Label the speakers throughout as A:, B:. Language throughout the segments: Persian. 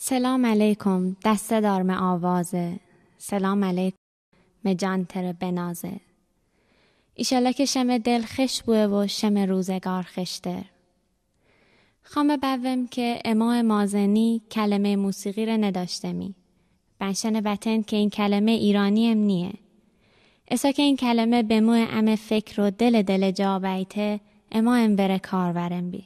A: سلام علیکم دسته دارم آوازه. سلام علیکم مجانتر بنازه. ایشالا که شم دل خش بوه و شم روزگار خشتر. خامه بوم که اما مازنی کلمه موسیقی را نداشته می. بنشن بطن که این کلمه ایرانی هم نیه. اسا که این کلمه به مو ام فکر و دل جا بیته اما ام بره کارورم بی.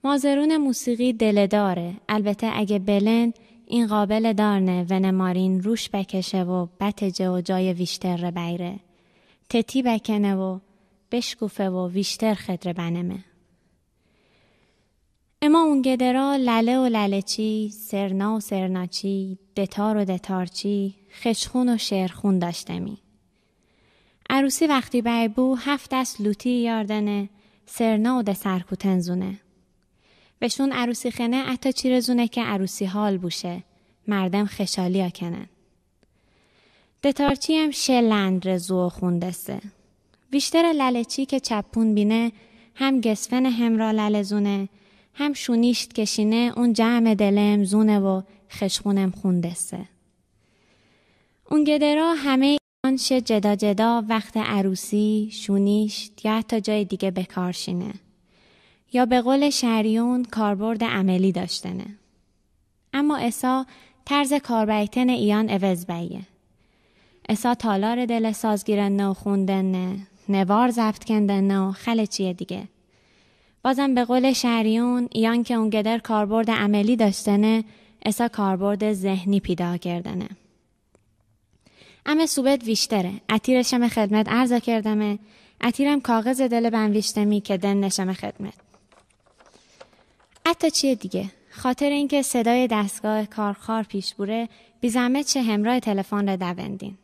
A: مازرون موسیقی دل داره، البته اگه بلن این قابل دارنه و نمارین روش بکشه و بتجه و جای ویشتر رو بیره. تتی بکنه و بشکوفه و ویشتر خدره بنمه. اما اون گدرا لله و للچی، سرنا و سرناچی، دتار و دتارچی، خشخون و شیرخون داشته می. عروسی وقتی بیبو 7 دست لوتی یاردنه، سرنا و ده سرکوتنزونه. بشون عروسی خنه اتا چی رزونه که عروسی حال بوشه. مردم خشالی ها کنن. دتارچی هم شلند رزو و خوندسته. ویشتر للچی که چپون بینه هم گسفن همرا للزونه هم شونیشت کشینه اون جمع دلم زونه و خشخونم خوندسته. اون گدرا همه آنشه جدا وقت عروسی شونیشت یا حتی جای دیگه بکارشینه. یا به قول شریون کاربرد عملی داشتنه. اما اسا طرز کاربیتن ایان عوض بیه. اسا تالار دل سازگیرن و خوندن نوار زفت کندن و خلچیه دیگه. بازم به قول شریون ایان که اون گدر کاربرد عملی داشتنه اسا کاربرد ذهنی پیدا کردنه. اما صوبت ویشتره. اتیرشم خدمت عرضا کردمه. اتیرم کاغذ دل بنویشتمی که دن نشم خدمت. حتی چیه دیگه؟ خاطر اینکه صدای دستگاه کارخار پیش بوره بی زحمت چه همراه تلفن را دوندین.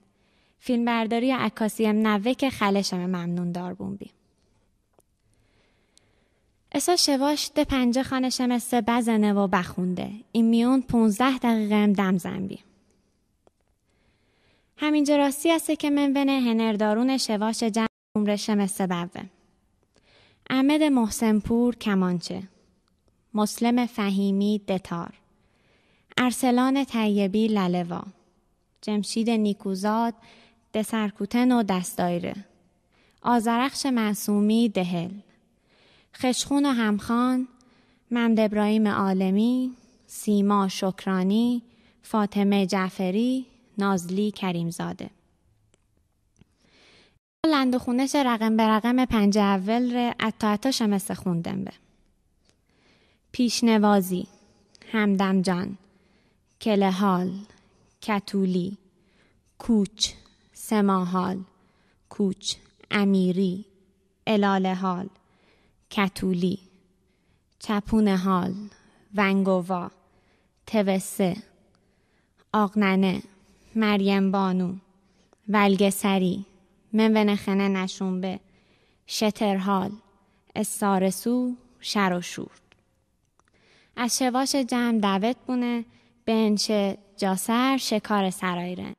A: فیلم برداری یا عکاسی هم نوه که خلشم ممنون دار بون بی. اسا شواش ده 5 خانشم سه بزنه و بخونده. این میون 15 دقیقه هم دم زن بی. همینجا راستی هسته که من بینه هنردارون شواش جمع عمرشم سه بوه. احمد محسن پور کمانچه. مسلم فهیمی دتار، ارسلان طیبی للوا، جمشید نیکوزاد دسرکوتن و دستایره، آذرخش معصومی دهل، خشخون و همخان، ممد ابراهیم عالمی، سیما شکرانی، فاطمه جعفری، نازلی کریمزاده. لند و خونش رقم به رقم 5 اول ره اتا شمسته خوندم به. پیشنوازی، همدم جان، کلهال، کتولی، کوچ، سماحال، کوچ، امیری، الاله حال، کتولی، چپونه حال، ونگووا، توسه، آقننه، مریم بانو، ولگسری، منونخنه نشونبه، شترحال، استارسو، شر و شور. از شواش جمع دعوت بونه به انچه جاسر شکار سرایره.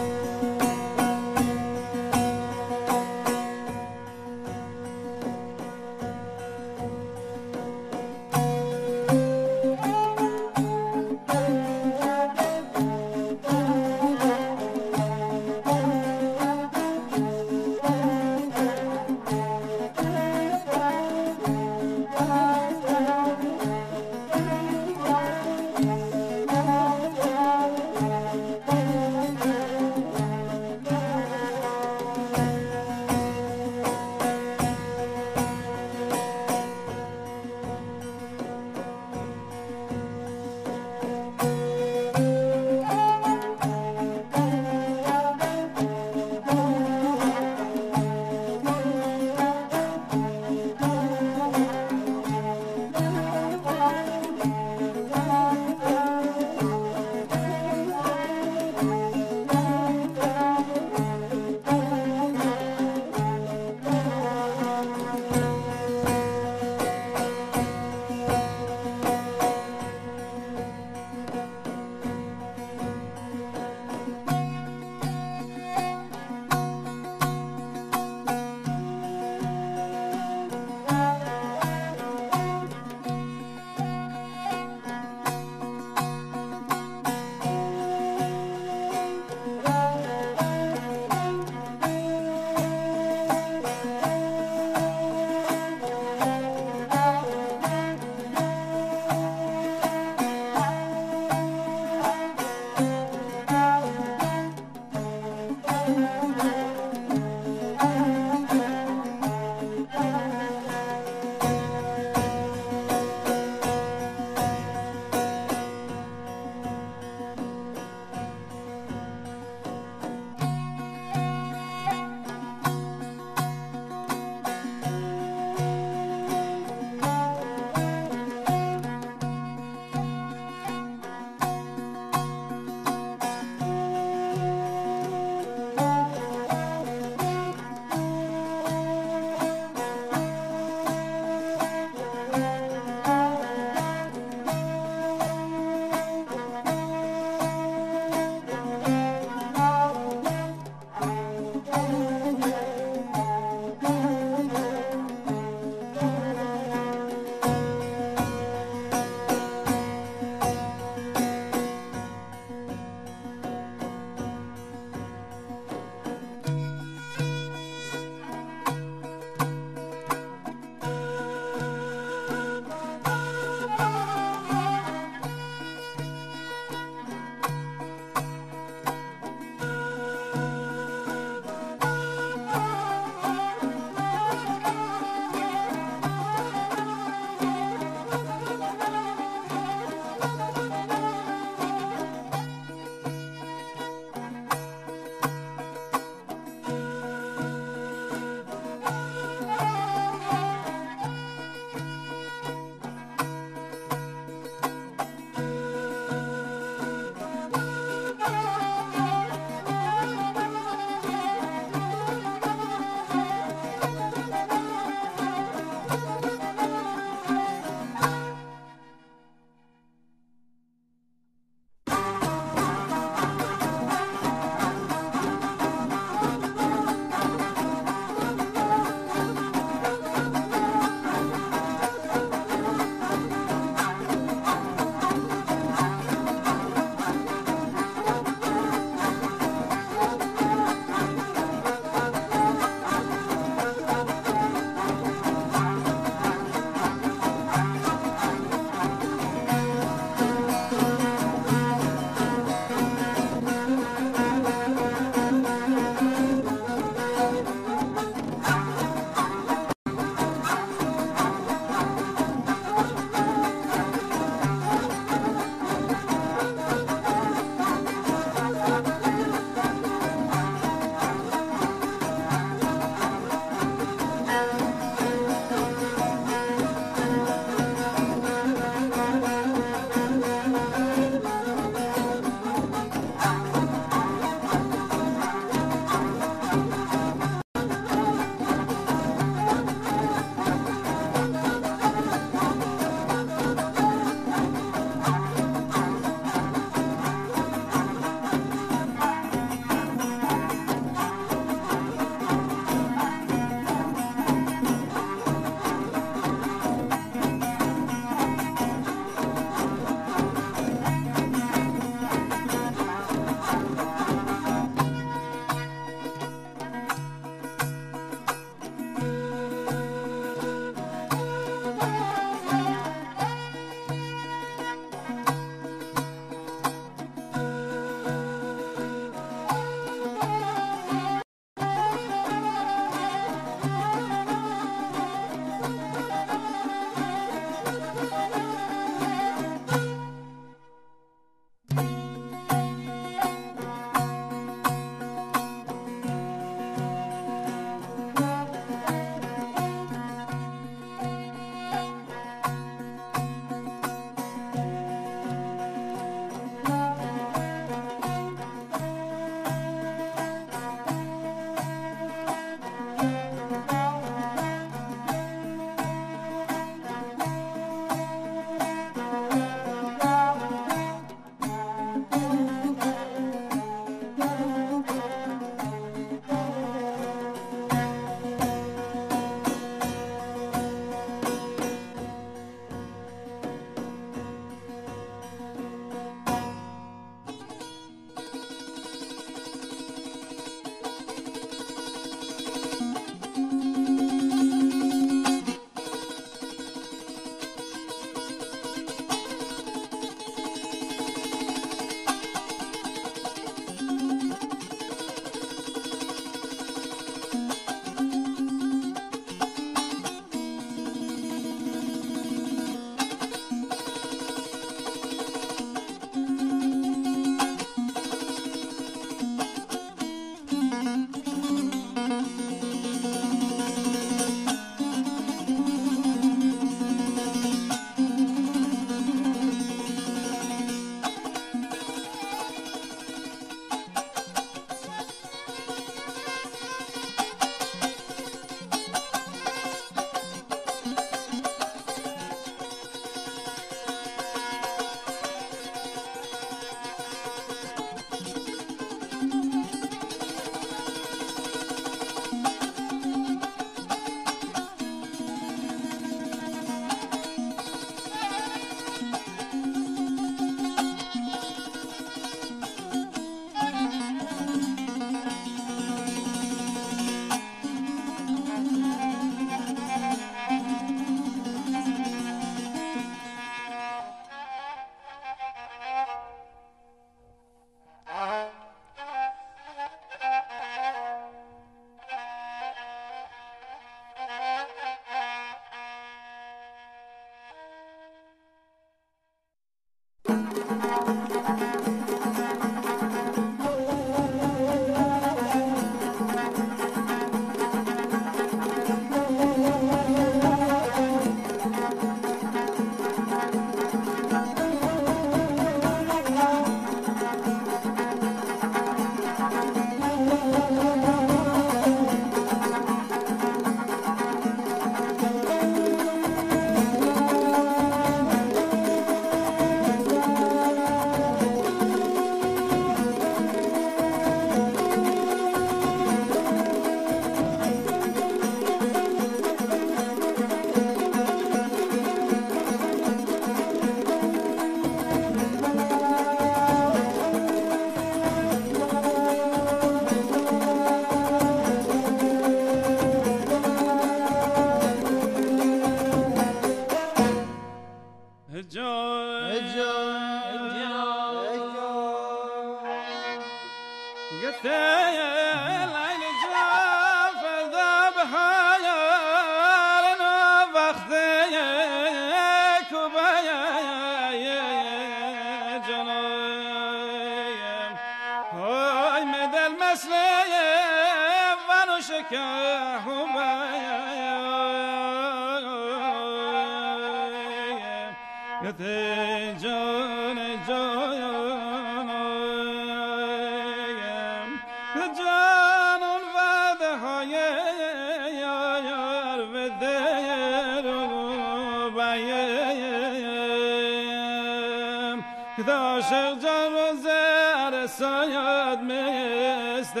B: عاشق جان و زر ساید مثل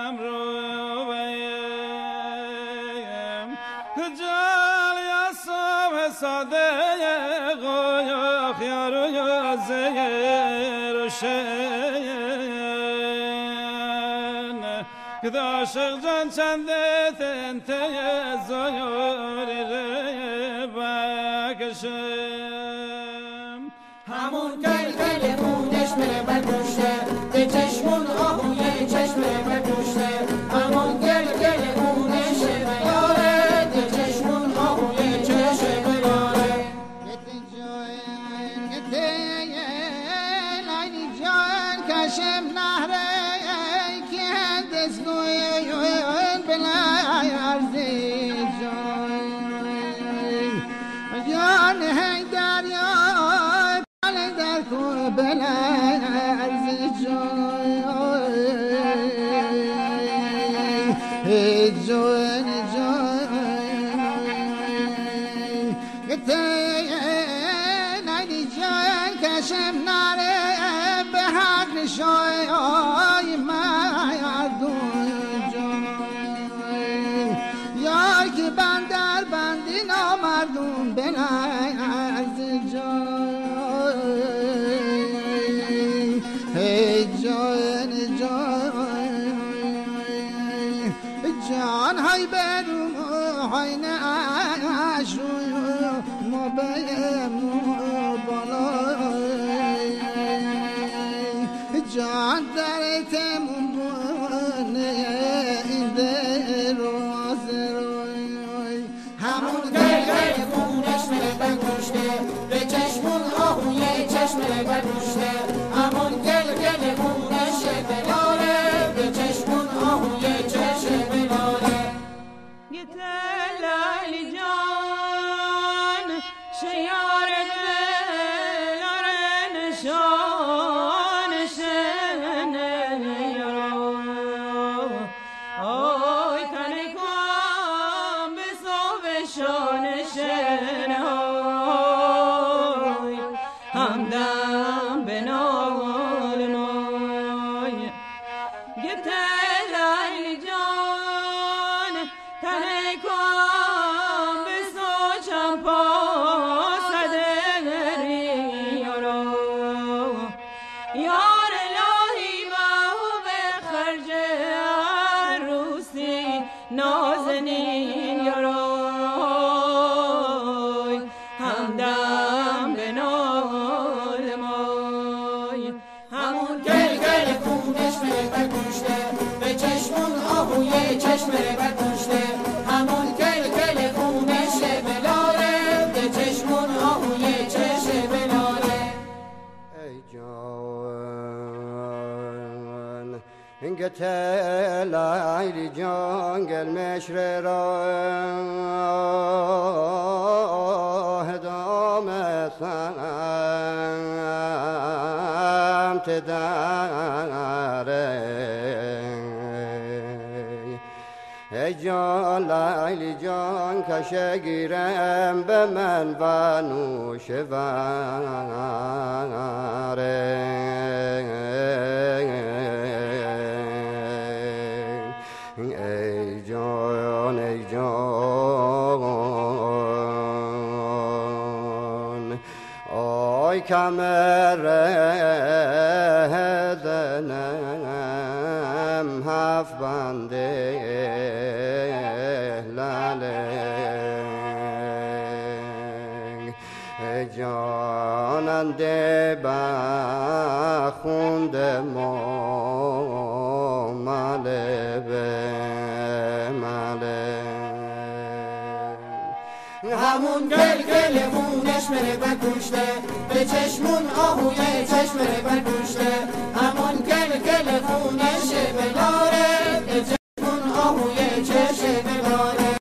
B: امرو بیم جال یا صبح صادق و یا خیار و یا زیر و شین که عاشق جان چنده تنته زیاری بکشم
C: همون گل مونش میره بگوشه به چشمون آهوی چشم بگوشه همون گل مونش بیاره به چشمون آهوی چشم بیاره گتی جان کشم نهره که دستگوی بلای عرضی جان هی دریا بلای عرضی جان نیدی جان کشم نره به حق شای مردون جان یار که بندر بندی نامردون بلای عرضی جان جان های برو های نشو ما بیم بالا جان در تمون بونه این در روی همون گل خونش میره بگوشته به چشمون آهوی چشم بگوشته همون گل خونش بلاره به چشمون آهوی چشم بلاره
D: گتلالی جان شیار بلاره نشان شنه آی تنی کن به صوب شان شنه همدم به نال مای گتلالی جان تنی کن به سوچم پاس دری یار الهی باو به خرج عروسی نازنین یارای همدم به نال مای
C: همون گل خونش میره بگوشته به چشمون آهوی چشم بگوشته همون گل خونش بلاره به چشمون آهوی چشم بلاره
E: ای جان اینگه تلایلی جان گل مشر راه دام سمت داره ای جان لیلی جان کشه گیرم به من و نوشه واره ای جان آی کمر زنم هفت بنده جاننده بخونده ما ماله به ماله
C: همون گل گل خونش مره بکشته به چشمون آهوی چشم ره بکشته همون گل گل خونش بلاره به چشمون آهوی چشم بلاره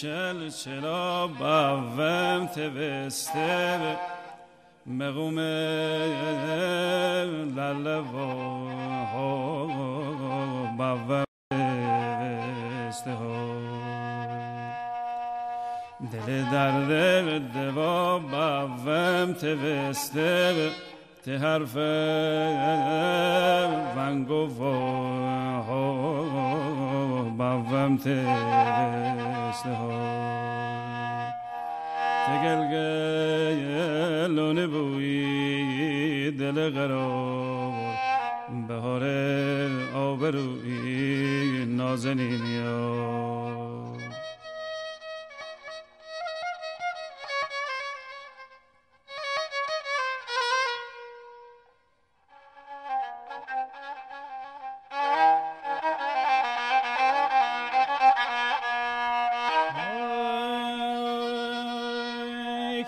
B: چل چلا باوم توسته مقوم لاله و باوم توسته دل درد دوا باوم توسته ته حرف ونگو و باوم توسته تگلگلونه بوی دل قرار بهار آبروی نازنینیا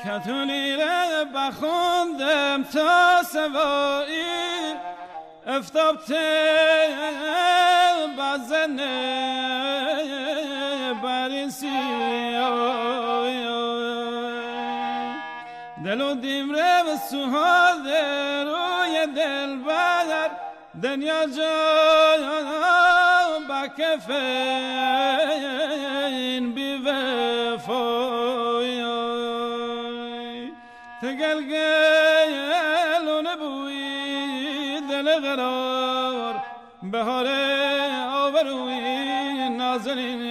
B: کتونی را بخوندم تا سوایی افتاب تل بزنه بریسی دلو دیم را به سوهاد روی دل بدر دنیا جا بکفین بی وفای تگلگلونه بوی دل قرار بهار آبروی نازنین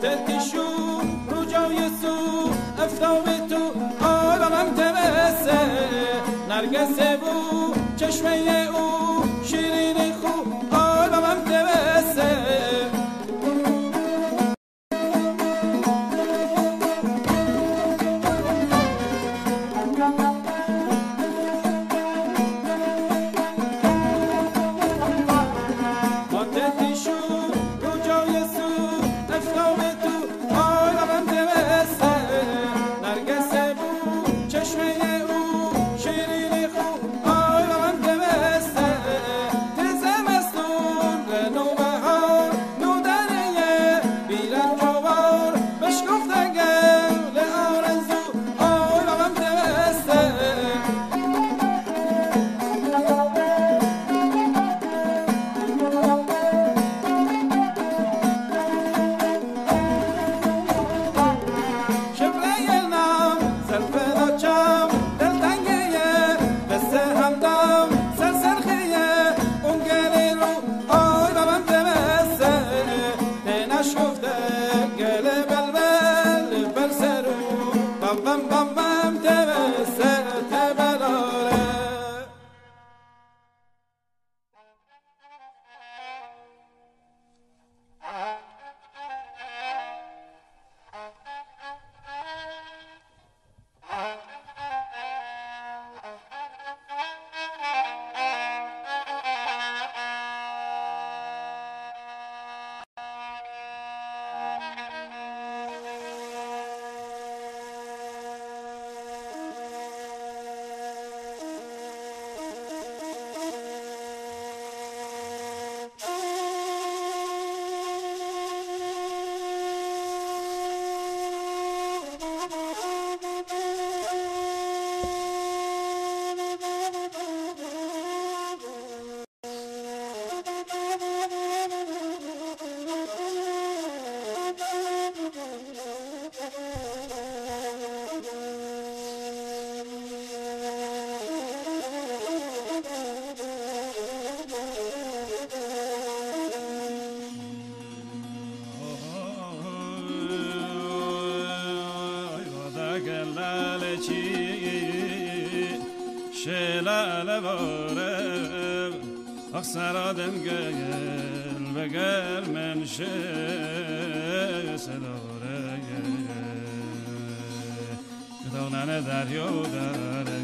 B: تتشو رجای سو افتاب تو آرامم تبسه نرگسه بو چشمه او شیرین خو آرامم تبسه سرادم گل بگل من سداره دانه دریا داره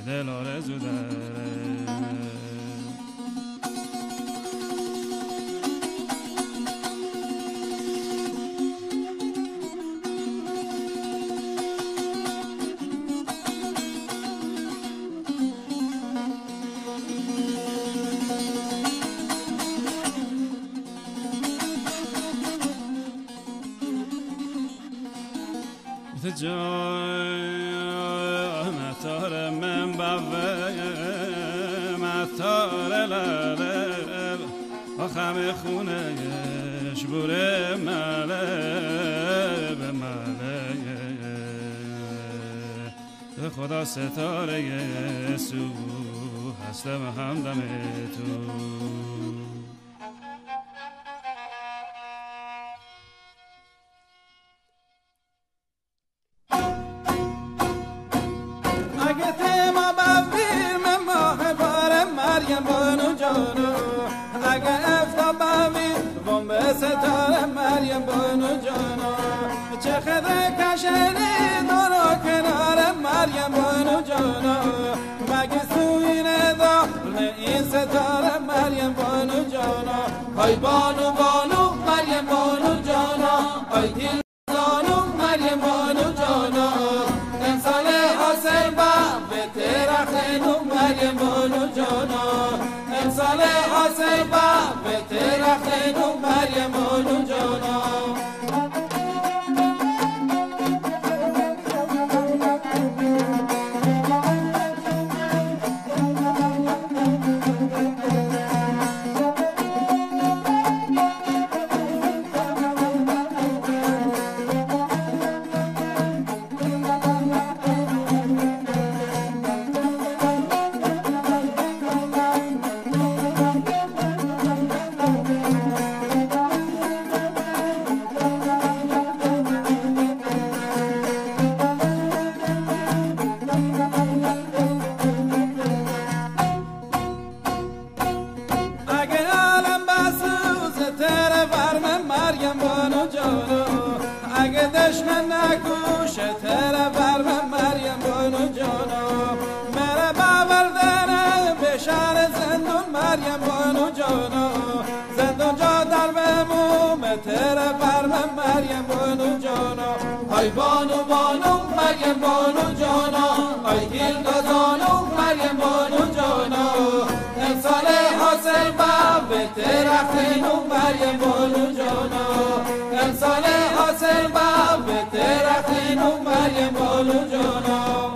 B: دل آرزو داره متار من بوه متار لاله آخم خونهش بوره ماله به ماله به خدا ستاره سو هستم همدم تو
C: ستاره مریم بانو جانا چه خدره کشنی دارا کنار مریم بانو جانا مگه سوی ندا این ستاره مریم بانو جانا های بانو بانو مریم بانو جانا های دل زانو مریم بانو جانا امسال حاصل با به ترخنو مریم بانو جانا امسال حاصل با به ترخنو مریم بانو جانا
B: دشمن نکوشه تره بر مریم بانو جانو مره باوردنه به شهر زندون مریم بانو جانو زندون جا در بموم تره بر مریم بانو جانو ای بانو بانو مریم بانو جانو ای گیل گزانو مریم بانو جانو امسال حاصل به درختینو مریم بانو جانو امسال حاصل به درختینو مریم بانو جانو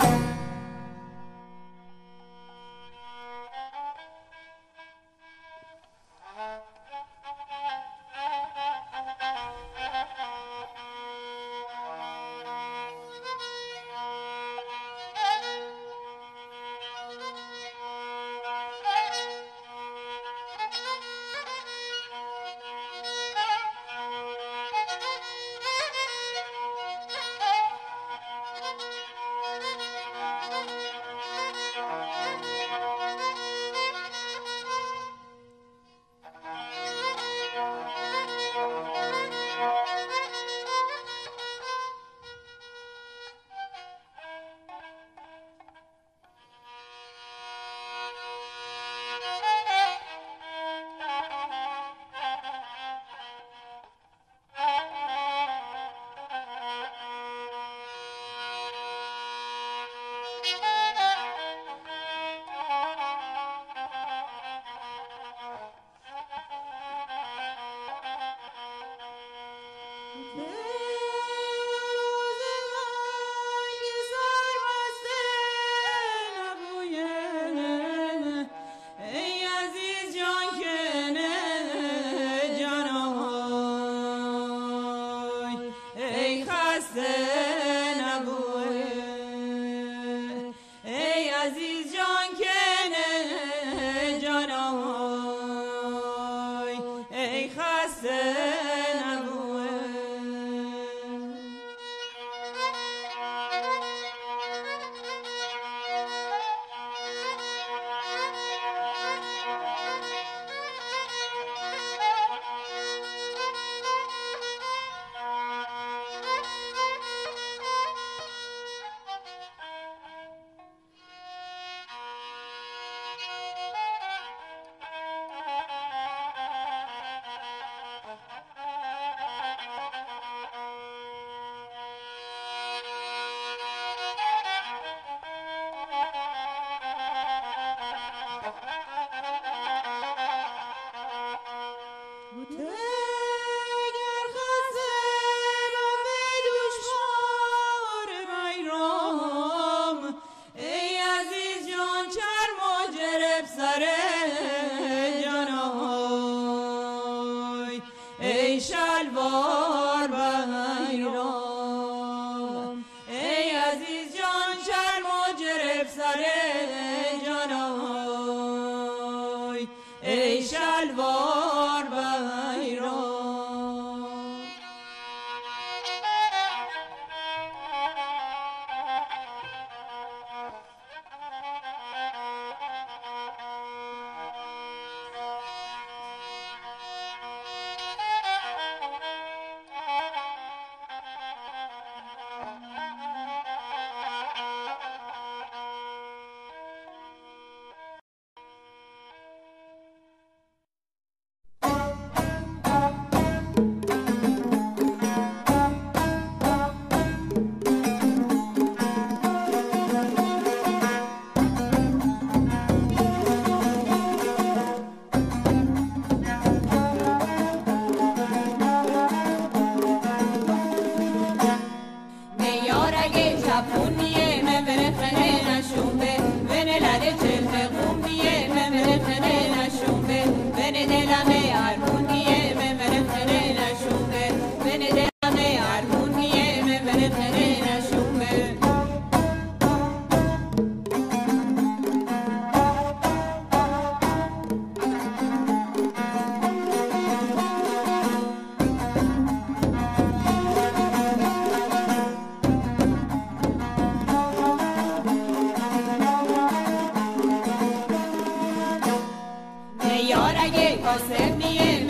D: یارگه کاسب نیه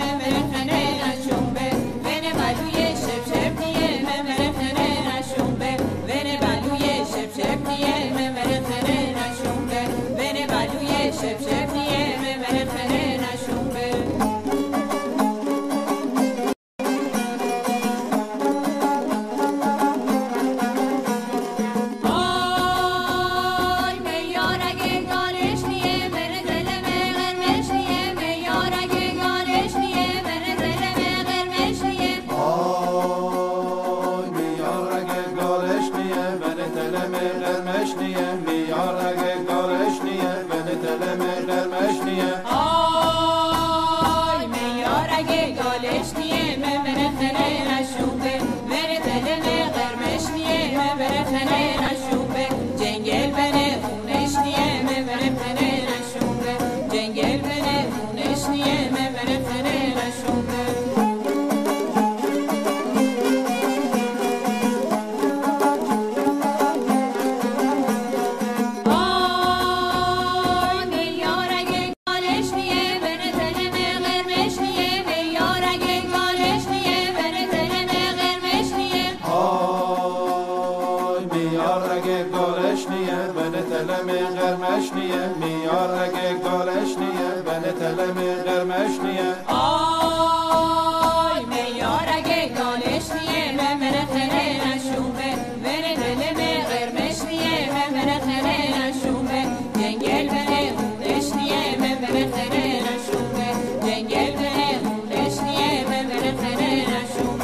D: قرمشنیه مبره خنه نشوبه بره دلمه قرمشنیه مبره خنه نشوبه جنگل بنه خونشنیه مبره خنه نشوبه جنگل بنه خونشنیه مبره خنه نشوبه
F: میار اگه گالش نیه بنه تلم قرمش نیه
D: آی میار اگه گالش نیه ممره خنه نشوبه بنه تلم قرمش نیه ممره خنه نشوبه جنگل بنه خونش نیه ممره خنه نشوبه جنگل بنه خونش نیه ممره خنه نشوبه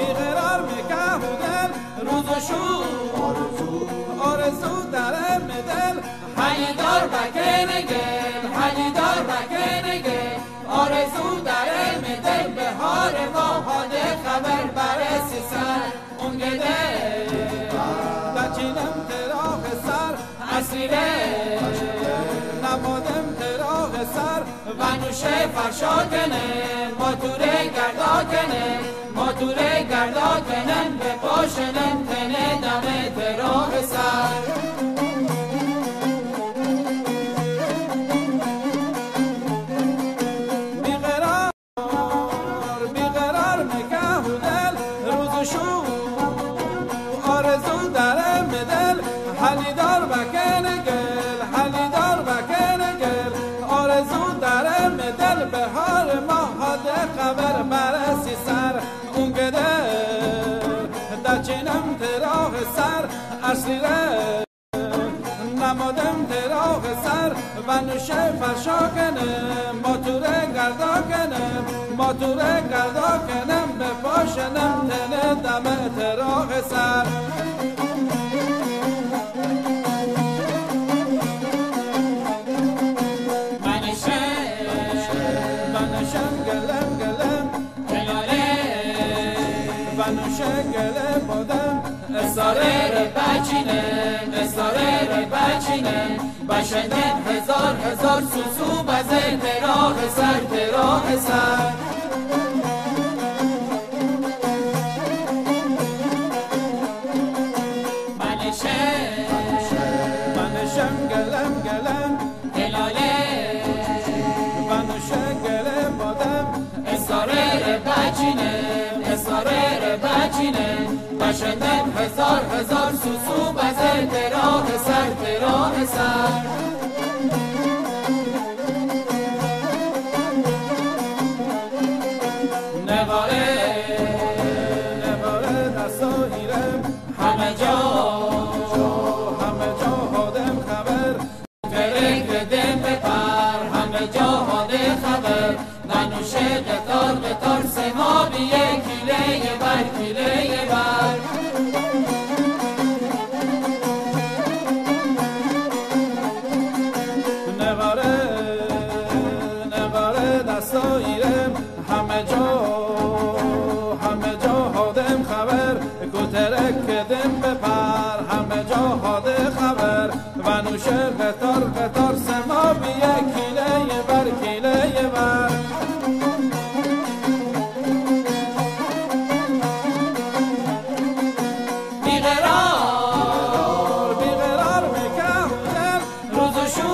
B: بیقرار میگه دل روز و شو آرزو در دل
C: حلی دار بکنه گل حلی دار بکنه گل آرزو در دل بهار واحاده خبر برسی سر اون گده
B: دچینم تراغ سر
C: اسیره
B: نمادم تراغ سر
C: و نوشه فرشا کنه ماتوره گردا کنه ماتوره گردا کنن به پاشنن تنه دم تراغ سر
B: بیقرار میگه دل روز شو آرزو در دل حلی دار بکنه گل حلی دار بکنه گل آرزو در دل بهار ماهاده خبر برسی سر اون گده دچینم تراغ سر اسیره نمادم تراغ سر و نوشه فرشا کنم ماتوره گردا کنم ماتوره گردا کنم به پاشنم تنه دم تراغ سر منشم گلم گلم و نوشه گله بادم
C: اساره بچینم اساره بچینم بشنم هزار هزار سوسو بزه تراغ سر تراغ سر
B: منشم گلم گلم
C: هلاله
B: و نوشه گله بادم
C: اساره بچینم اساره بچینم بشنم هزار هزار سوسو بزه تراغ سر تراغ سر
B: نواره در ساحیرم
C: همه جا
B: هادم خبر
C: ترک دم بپر همه جا هاده خبر ننوشه قطار قطار سمابیه کیله بر کیله بر
B: جهاد خبر و نوش قطار قطار سما بیه کیله بر کیله بر بیقرار میکم دل روز و شو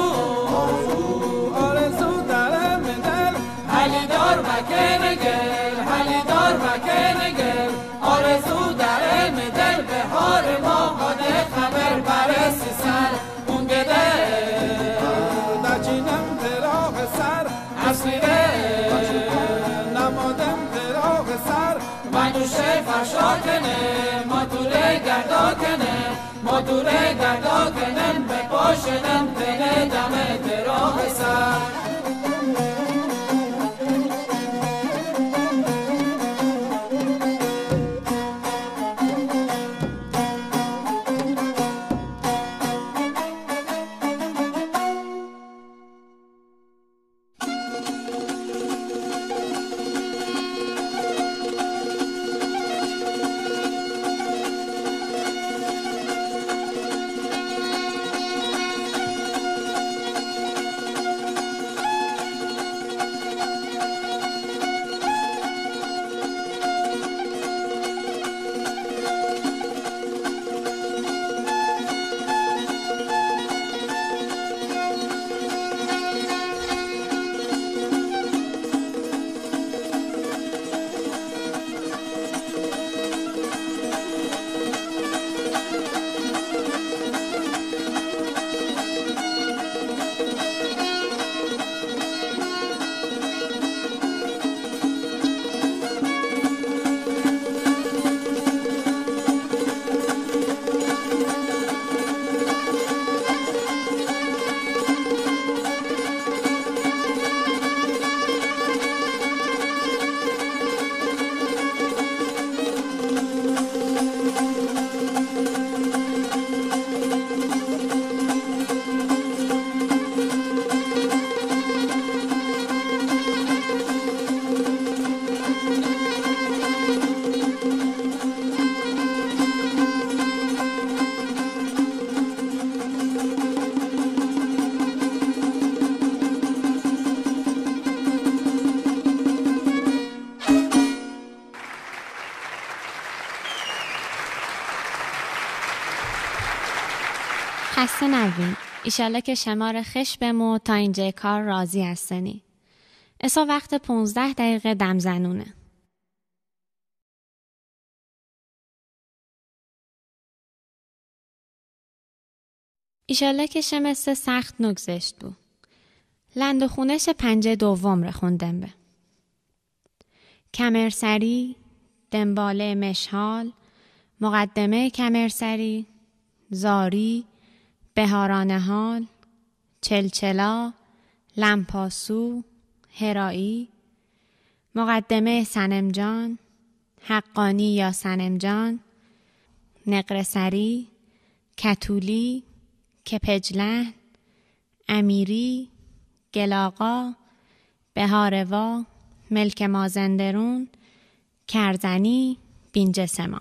B: آرزو دارم دل حلی دار مکن گل حلی دار مکن گل آرزو دارم دل بهار ما قاده خبر برسی سر اون گده دچینم تراغ سر اصلیه نمادم تراغ سر و دوشه فرشا کنه ما دوره گردا کنه ما دوره گردا کنن به پاشنم تنه دم تراغ سر
A: خسته نبین. ایشالله که شمار خش بمو تا اینجا کار راضی هستنی. اسا وقت 15 دقیقه دم زنونه. ایشالله که شمسته سخت نگذشت بو. لند و خونش پنجه دوم رخوندم به. کمرسری، دنباله مشحال، مقدمه کمرسری، زاری، بهارانه حال، چلچلا، لمپاسو، هرایی، مقدمه صنمجان، حقانی یا صنمجان، نقرسری، کتولی، کپجلهن، امیری، گلاغا، بهاروا، ملک مازندرون، کرزنی، بینجسما.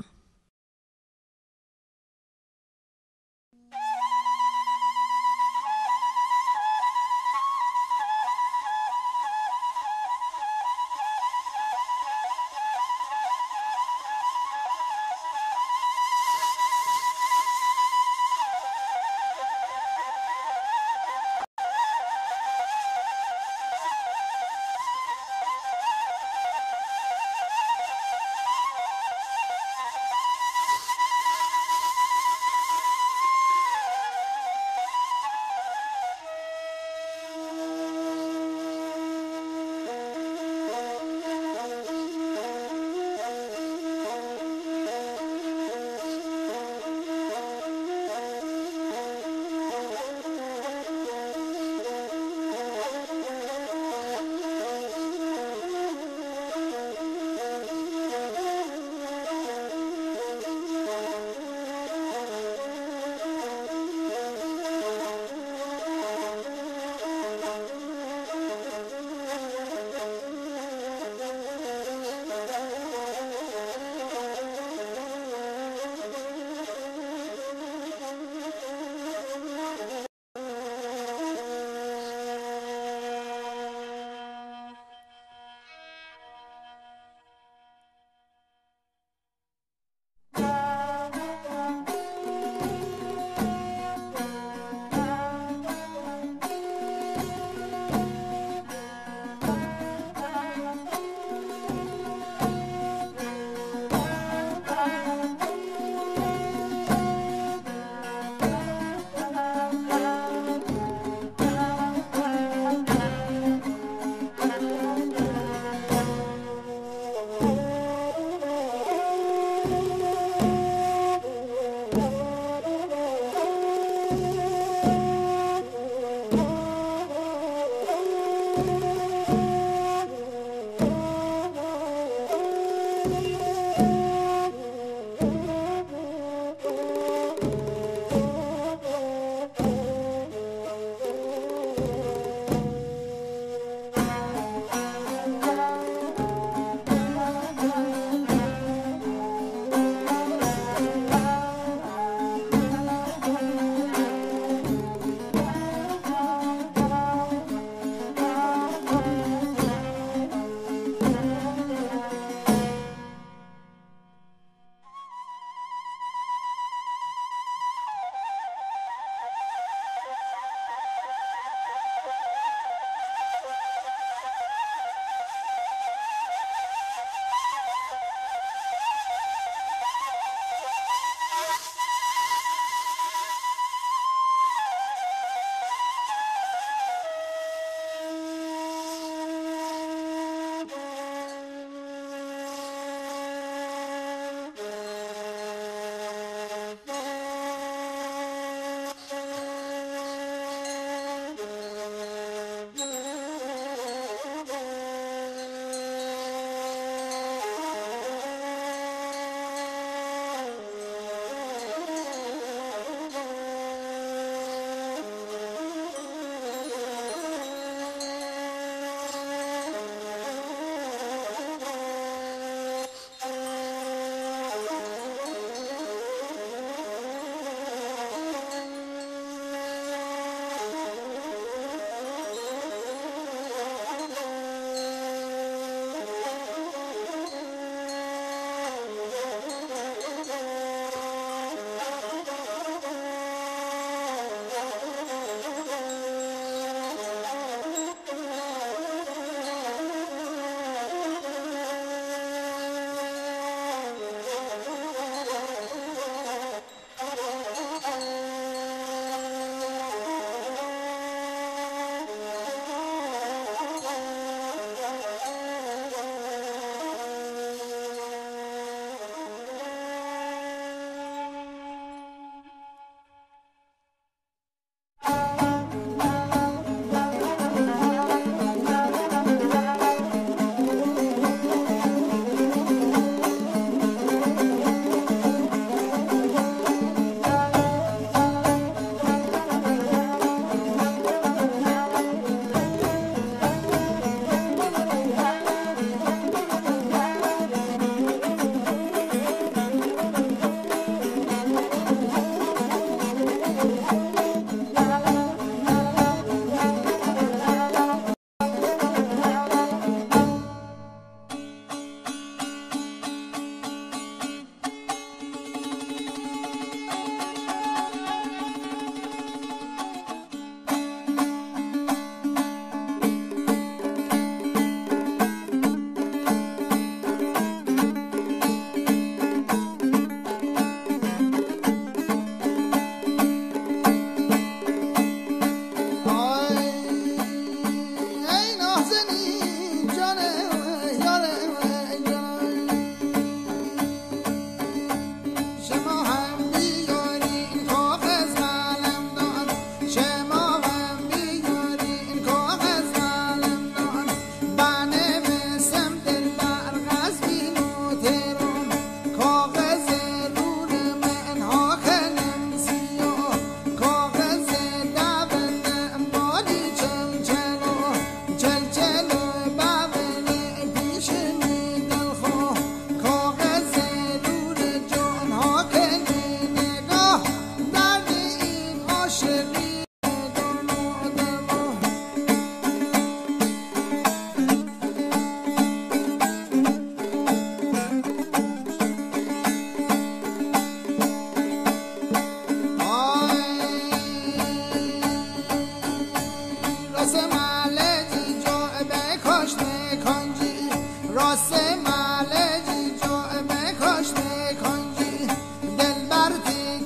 C: دل بر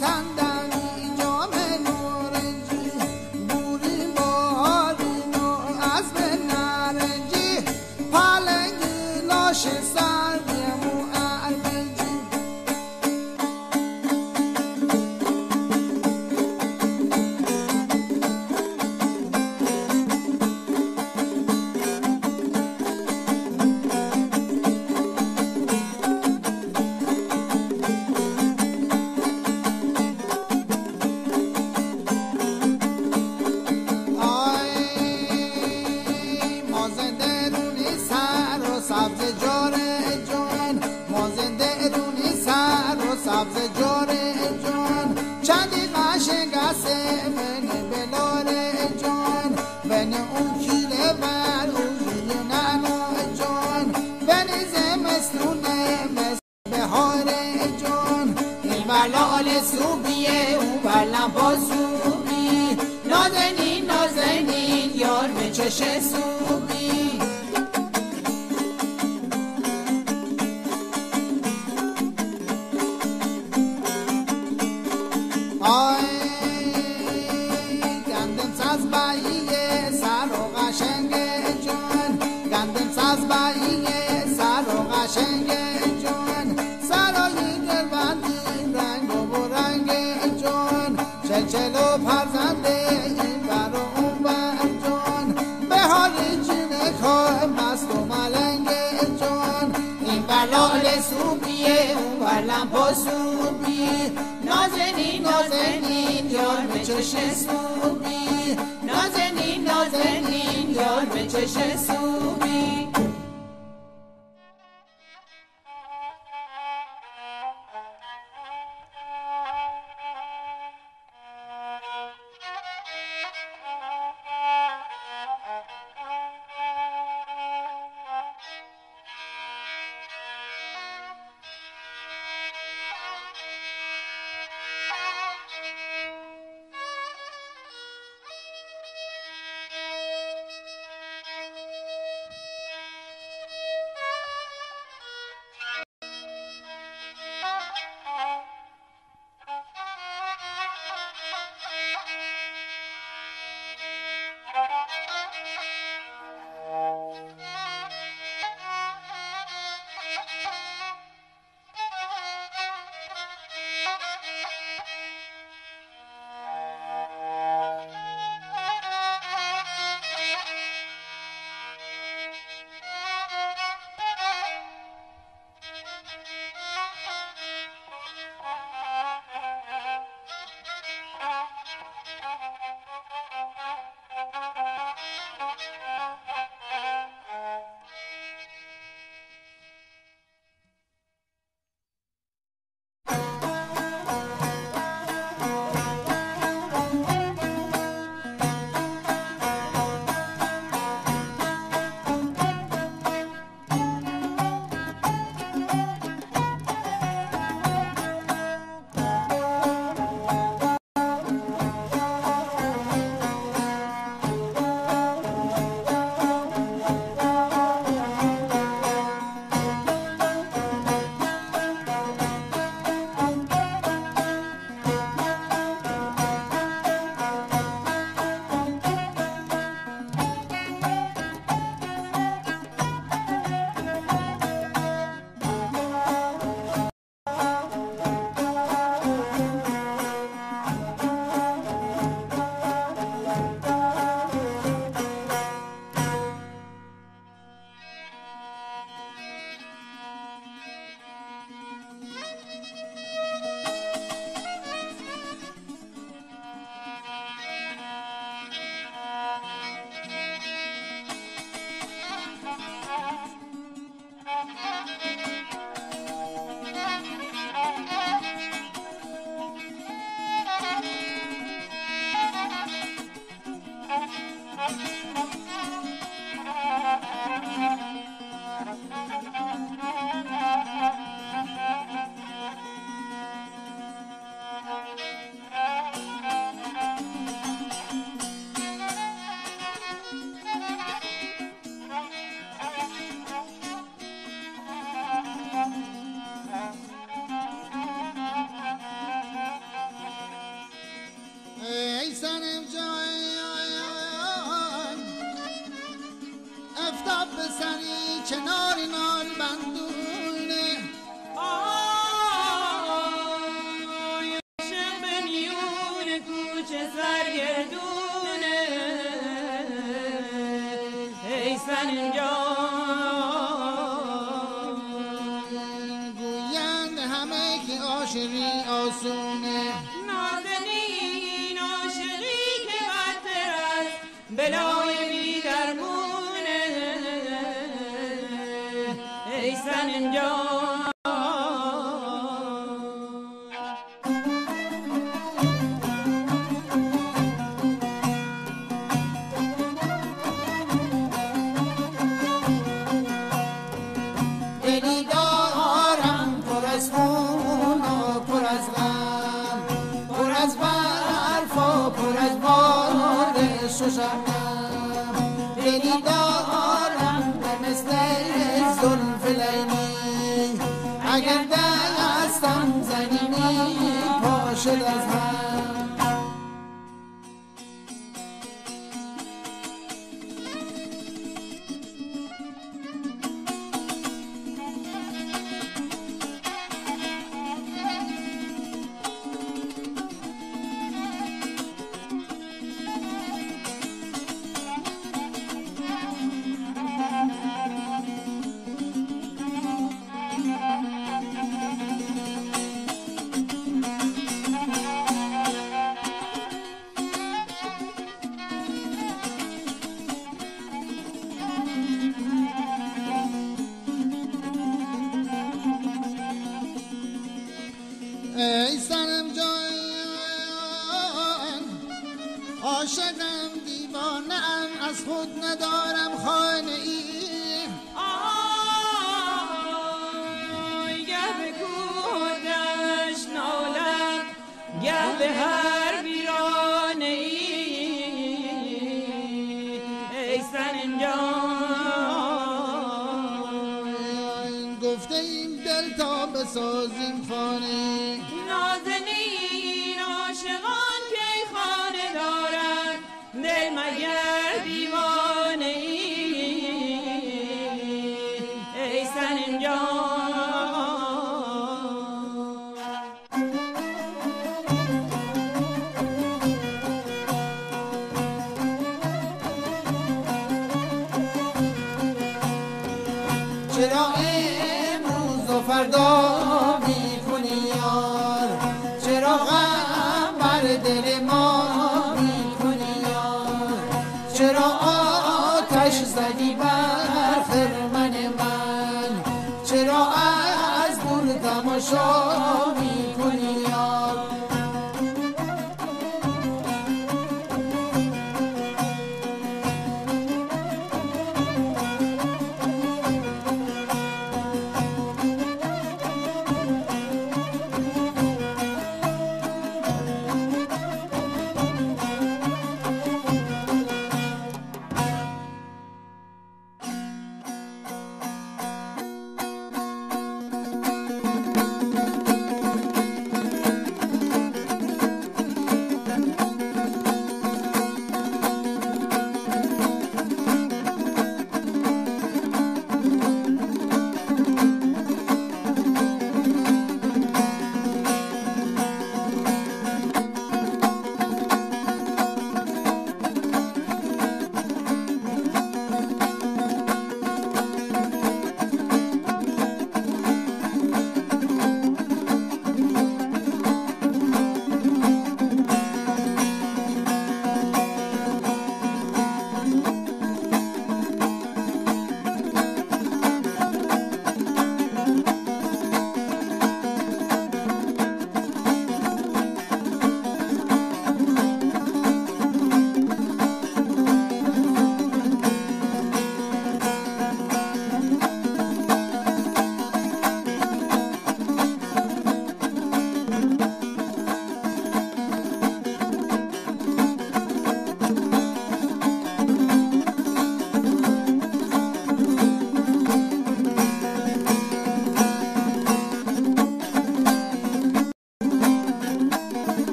C: تن دمی جام نور بسه من بلار جان بن اون کیله بر اون یونانو جان بن زمستونه مثل بهار جان این بلال سوبیه اون بلم با سوبی نازنین نازنین یار به چش سوبی گندم ساز باییه سر و قشنگ جان گندم ساز باییه سر و قشنگ جان سرایی دلبندی رنگ و رنگ جان چلچل و پرزنده این بر و اون بر جان به حال جنک ها مست و ملنگ جان این بلال سوبیه اون بلم با سوبی نازنین نازنین یار به چش سوبی نازنین نازنین یار به چش سوبی روز و شبنم دلی دارم به مثل زلف لیلی اگر دستم زنینی پا شد از هم
G: ای صنم جان عاشقم دیوانه‌ام از خود ندارم خانه ای
D: گه به کودش نالم گه به هر ویرانه ای ای صنم جان
G: گفته این دل تا بسازیم خانه
D: نازنین عاشقان که خانه دارد دل مگر دیوانه ای ای صنم
C: چرا امروز و فردا میکنی یار چرا غم بر دل ما میکنی یار چرا آتش زدی بر خرمن من چرا از دور تماشا میکنی یار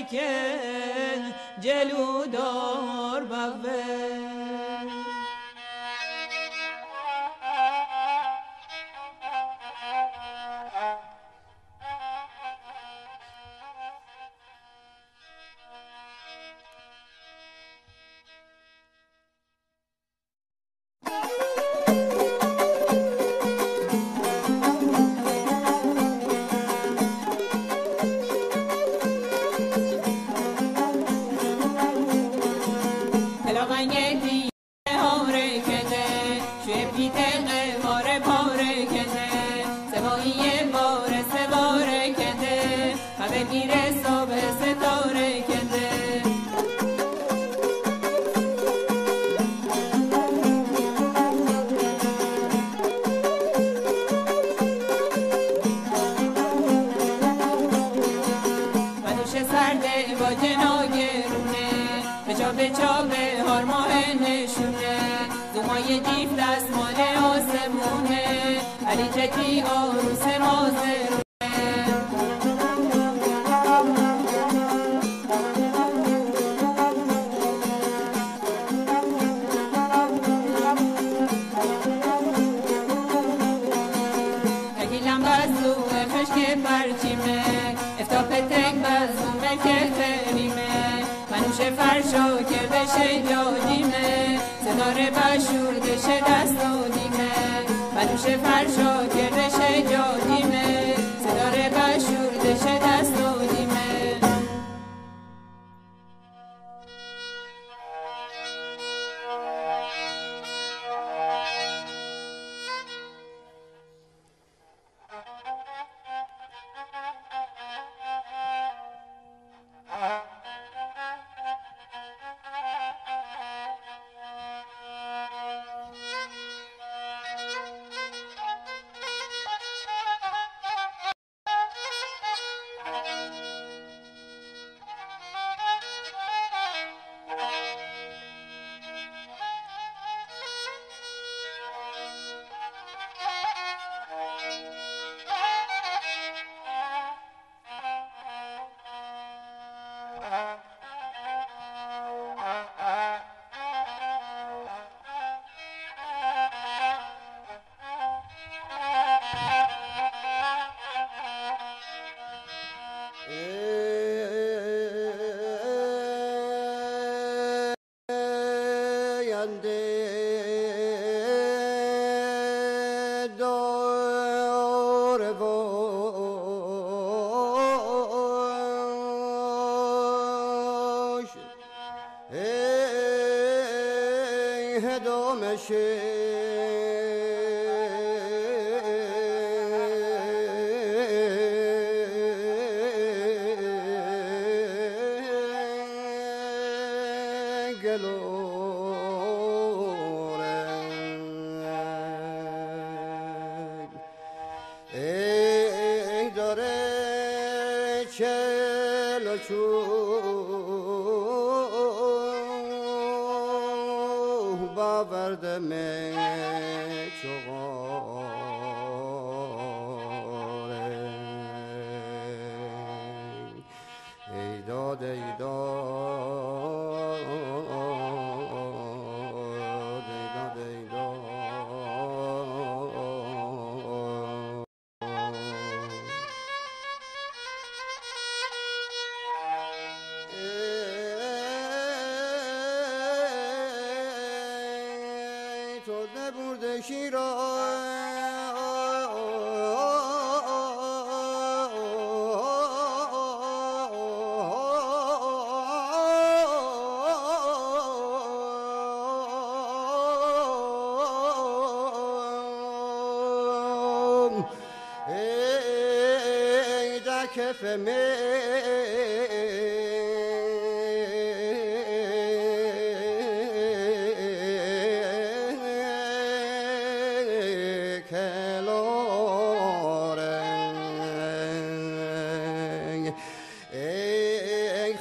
D: که جلو دار بغوه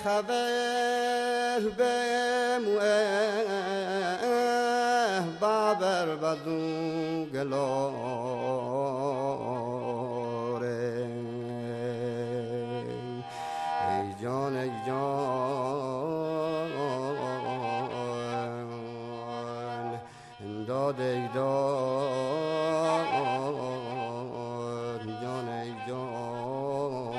E: خبر بموه بابر بدو گلاره ای جان ای جان داد ای داد جان ای جان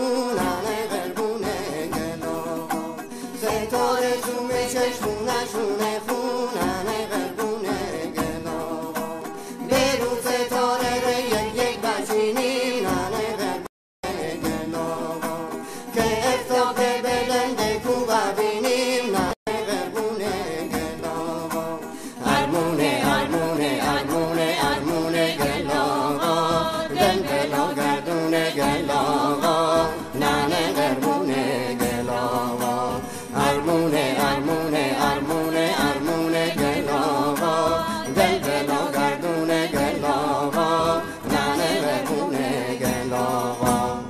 C: خونانه قربونه گلاغا ستاره جومه چشمونشونه خونانه قربونه گلاغا برو ستاره رو یک بچینیم نانه قربونه گلاغا که افتاق بلنده کو ببینیم نانه قربونه گلاغا ارمونه ارمونه ارمونه ارمونه گلاغا دل بلا گردونه گلاغا نانه قربونه گلاغا ارمونه ارمونه ارمونه ارمونه گلاغا دل بلا گردونه گلاغا نانه قربونه گلاغا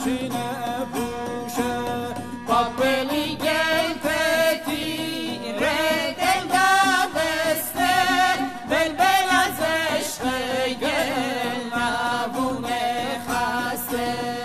B: شینه پوشه
C: پاپلی گلتی ره دل دسته بلبل از عشق گل نبونه خسته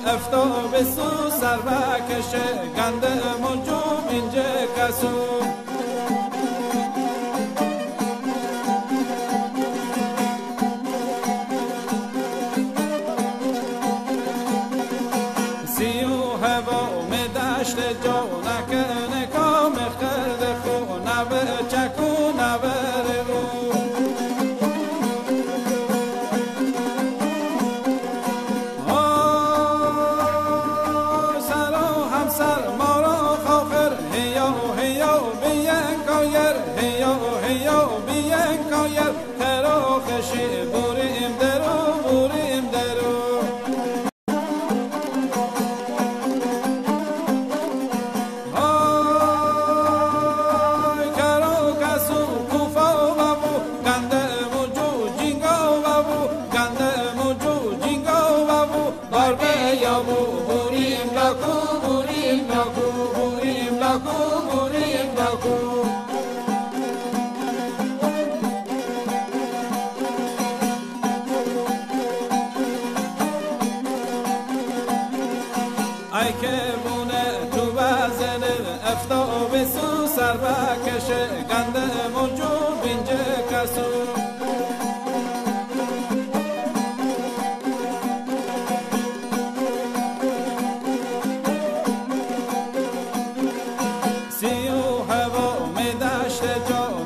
B: افتاب سو سر بکشه گنده منجوم اینجا کسو سیو هوا می دشت جا نکنه کام خرد خو نبه چکو نبه رو بریم درو بریم درو های کرو کسو کوفا بابو گنده موجو جینگا بابو گنده موجو جینگا بابو باربه یابو بریم لاکو بریم لاکو بریم لاکو بریم لاکو ای که بونه تو بزنه افتاب سو سر بکشه گنده موجود اینجا کسو سیو هوا می دشت جا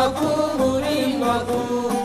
C: باکو بورین باکو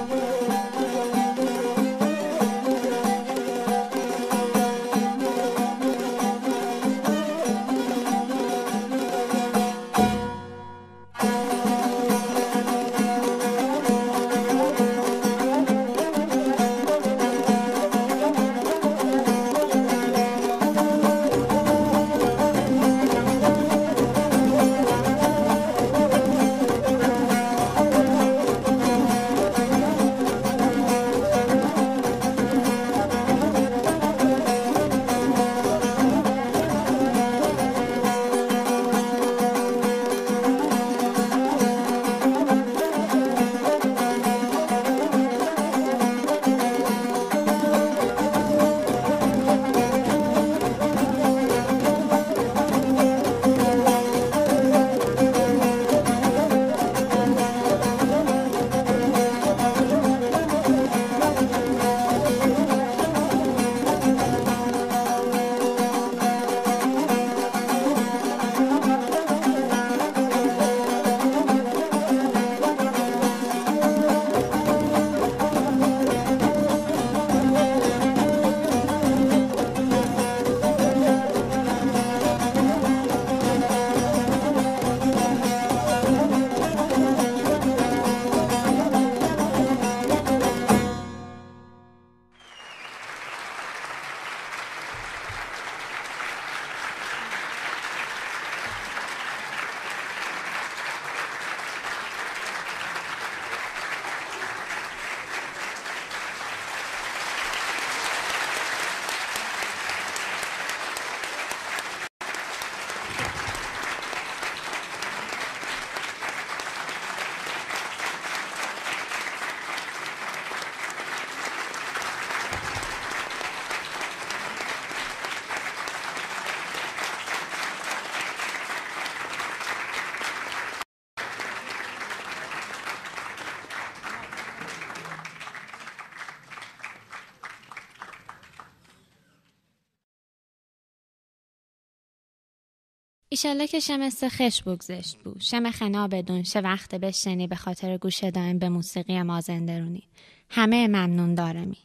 A: ایشالله که شمسته خش بگذشت بود. شم خنا بدون شه وقت بشنی به خاطر گوش دائم به موسیقی مازندرونی. همه ممنون دارمی.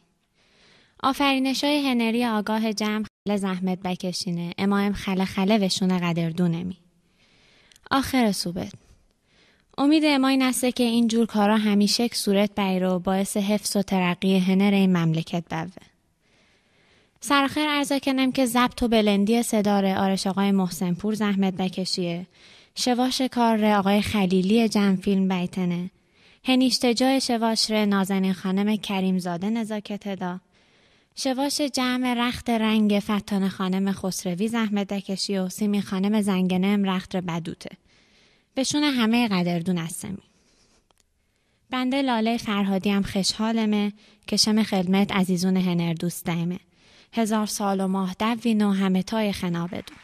A: آفرینشای هنری آگاه جمع خل زحمت بکشینه. امایم خله وشون قدردونمی. آخر صوبت. امید امای نسته که این جور کارا همیشه صورت بیرو باعث حفظ و ترقی هنر این مملکت بوه. سرخیر عرضه کنم که ضبط و بلندی صداره آرش آقای محسن پور زحمت بکشیه، شواش کار آقای خلیلی جمع فیلم بیتنه، هنیشته جای شواش نازنین خانم کریم زاده نزاکت دا، شواش جمع رخت رنگ فتان خانم خسروی زحمت بکشی و سیمی خانم زنگنم رخت بدوته. بهشون همه قدردون هستمی. بنده لاله فرهادی هم خوشحالمه که شم خدمت عزیزون هنر دوست دایمه. 1000 سال و ماه دوین و همه تای خنا بدون.